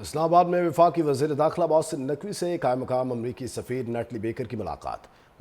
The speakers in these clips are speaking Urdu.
اسلام آباد میں وفاقی وزیر داخلہ محسن نقوی سے قائم مقام امریکی سفیر نیٹلی بیکر کی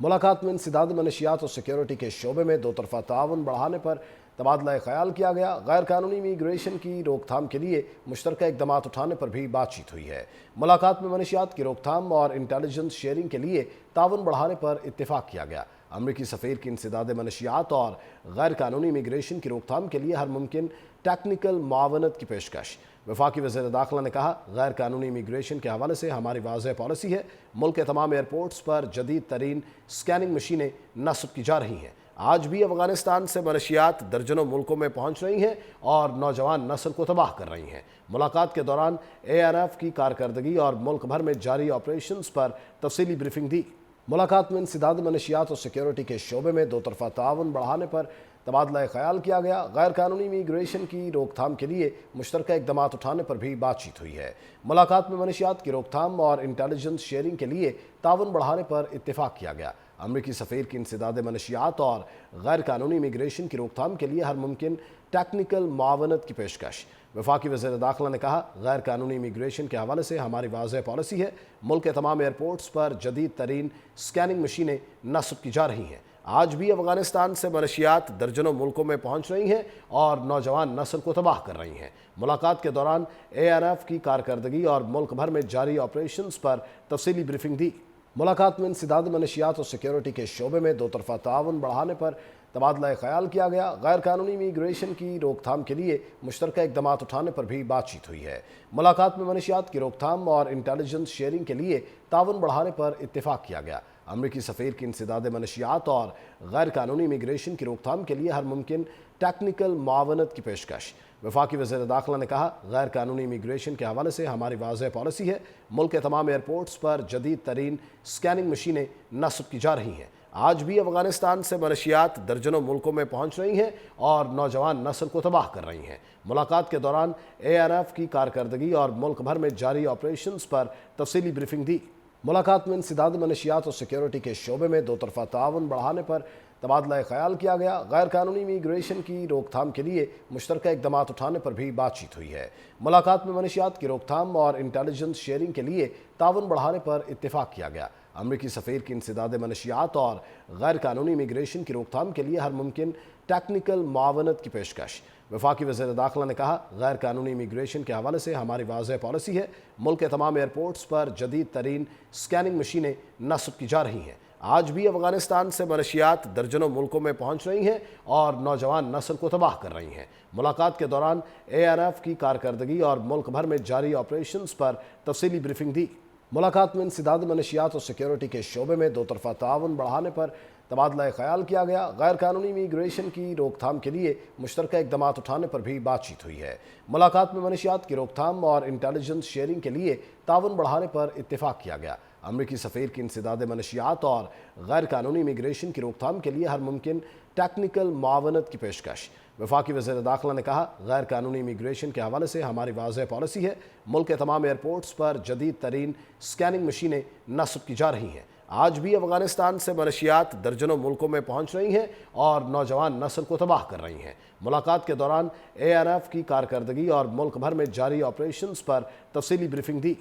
ملاقات میں انسداد منشیات اور سیکیورٹی کے شعبے میں دو طرفہ تعاون بڑھانے پر تبادلہ خیال کیا گیا۔ غیر قانونی امیگریشن کی روک تھام کے لیے مشترکہ اقدامات اٹھانے پر بھی بات چیت ہوئی ہے۔ ملاقات میں منشیات کی روک تھام اور انٹیلیجنس شیئرنگ کے لیے تعاون بڑھانے پر اتفاق کیا گیا۔ امریکی سفیر کی انسداد منشیات اور غیر قانونی امیگریشن کی روک تھام کے لیے ہر ممکن ٹیکنیکل معاونت کی پیشکش۔ وفاقی وزیر داخلہ نے کہا، غیر قانونی امیگریشن کے حوالے سے ہماری واضح پالیسی ہے۔ ملک کے تمام ایئرپورٹس پر جدید ترین سکیننگ مشینیں نصب کی جا رہی ہیں۔ آج بھی افغانستان سے منشیات درجنوں ملکوں میں پہنچ رہی ہیں اور نوجوان نسل کو تباہ کر رہی ہیں۔ ملاقات کے دوران ANF کی کارکردگی اور ملک بھر میں جاری آپریشنز پر تفصیلی بریفنگ دی۔ ملاقات میں انسداد منشیات اور سیکیورٹی کے شعبے میں دو طرفہ تعاون بڑھانے پر تبادلہ خیال کیا گیا۔ غیر قانونی امیگریشن کی روک تھام کے لیے مشترکہ اقدامات اٹھانے پر بھی بات چیت ہوئی ہے۔ ملاقات میں منشیات کی روک تھام اور انٹیلیجنس شیئرنگ کے لیے تعاون بڑھانے پر اتفاق کیا گیا۔ امریکی سفیر کی انسداد منشیات اور غیر قانونی امیگریشن کی روک تھام کے لیے ہر ممکن ٹیکنیکل معاونت کی پیشکش۔ وفاقی وزیر داخلہ نے کہا، غیر قانونی امیگریشن کے حوالے سے ہماری واضح پالیسی ہے۔ ملک کے تمام ایئرپورٹس پر جدید ترین سکیننگ مشینیں نصب کی جا رہی ہیں۔ آج بھی افغانستان سے منشیات درجنوں ملکوں میں پہنچ رہی ہیں اور نوجوان نسل کو تباہ کر رہی ہیں۔ ملاقات کے دوران ANF کی کارکردگی اور ملک بھر میں جاری آپریشنز پر تفصیلی بریفنگ دی۔ ملاقات میں انسداد منشیات اور سیکیورٹی کے شعبے میں دو طرفہ تعاون بڑھانے پر تبادلہ خیال کیا گیا۔ غیر قانونی امیگریشن کی روک تھام کے لیے مشترکہ اقدامات اٹھانے پر بھی بات چیت ہوئی ہے۔ ملاقات میں منشیات کی روک تھام اور انٹیلیجنس شیئرنگ کے لیے تعاون بڑھانے پر اتفاق کیا گیا۔ امریکی سفیر کی انسداد منشیات اور غیر قانونی امیگریشن کی روک تھام کے لیے ہر ممکن ٹیکنیکل معاونت کی پیشکش۔ وفاقی وزیر داخلہ نے کہا، غیر قانونی امیگریشن کے حوالے سے ہماری واضح پالیسی ہے۔ ملک کے تمام ایئرپورٹس پر جدید ترین سکیننگ مشینیں نصب کی جا رہی ہیں۔ آج بھی افغانستان سے منشیات درجنوں ملکوں میں پہنچ رہی ہیں اور نوجوان نسل کو تباہ کر رہی ہیں۔ ملاقات کے دوران ANF کی کارکردگی اور ملک بھر میں جاری آپریشنز پر تفصیلی بریفنگ دی۔ ملاقات میں انسداد منشیات اور سیکیورٹی کے شعبے میں دو طرفہ تعاون بڑھانے پر تبادلہ خیال کیا گیا۔ غیر قانونی امیگریشن کی روک تھام کے لیے مشترکہ اقدامات اٹھانے پر بھی بات چیت ہوئی ہے۔ ملاقات میں منشیات کی روک تھام اور انٹیلیجنس شیئرنگ کے لیے تعاون بڑھانے پر اتفاق کیا گیا۔ امریکی سفیر کی انسداد منشیات اور غیر قانونی امیگریشن کی روک تھام کے لیے ہر ممکن ٹیکنیکل معاونت کی پیشکش۔ وفاقی وزیر داخلہ نے کہا، غیر قانونی امیگریشن کے حوالے سے ہماری واضح پالیسی ہے۔ ملک کے تمام ایئرپورٹس پر جدید ترین سکیننگ مشینیں نصب کی جا رہی ہیں۔ آج بھی افغانستان سے منشیات درجنوں ملکوں میں پہنچ رہی ہیں اور نوجوان نسل کو تباہ کر رہی ہیں۔ ملاقات کے دوران ANF کی کارکردگی اور ملک بھر میں جاری آپریشنز پر تفصیلی بریفنگ دی۔ ملاقات میں انسداد منشیات اور سیکیورٹی کے شعبے میں دو طرفہ تعاون بڑھانے پر تبادلہ خیال کیا گیا۔ غیر قانونی امیگریشن کی روک تھام کے لیے مشترکہ اقدامات اٹھانے پر بھی بات چیت ہوئی ہے۔ ملاقات میں منشیات کی روک تھام اور انٹیلیجنس شیئرنگ کے لیے تعاون بڑھانے پر اتفاق کیا گیا۔ امریکی سفیر کی انسداد منشیات اور غیر قانونی امیگریشن کی روک تھام کے لیے ہر ممکن ٹیکنیکل معاونت کی پیشکش۔ وفاقی وزیر داخلہ نے کہا، غیر قانونی امیگریشن کے حوالے سے ہماری واضح پالیسی ہے۔ ملک کے تمام ایئرپورٹس پر جدید ترین سکیننگ مشینیں نصب کی جا رہی ہیں۔ آج بھی افغانستان سے منشیات درجنوں ملکوں میں پہنچ رہی ہیں اور نوجوان نسل کو تباہ کر رہی ہیں۔ ملاقات کے دوران ANF کی کارکردگی اور ملک بھر میں جاری آپریشنز پر تفصیلی بریفنگ دی۔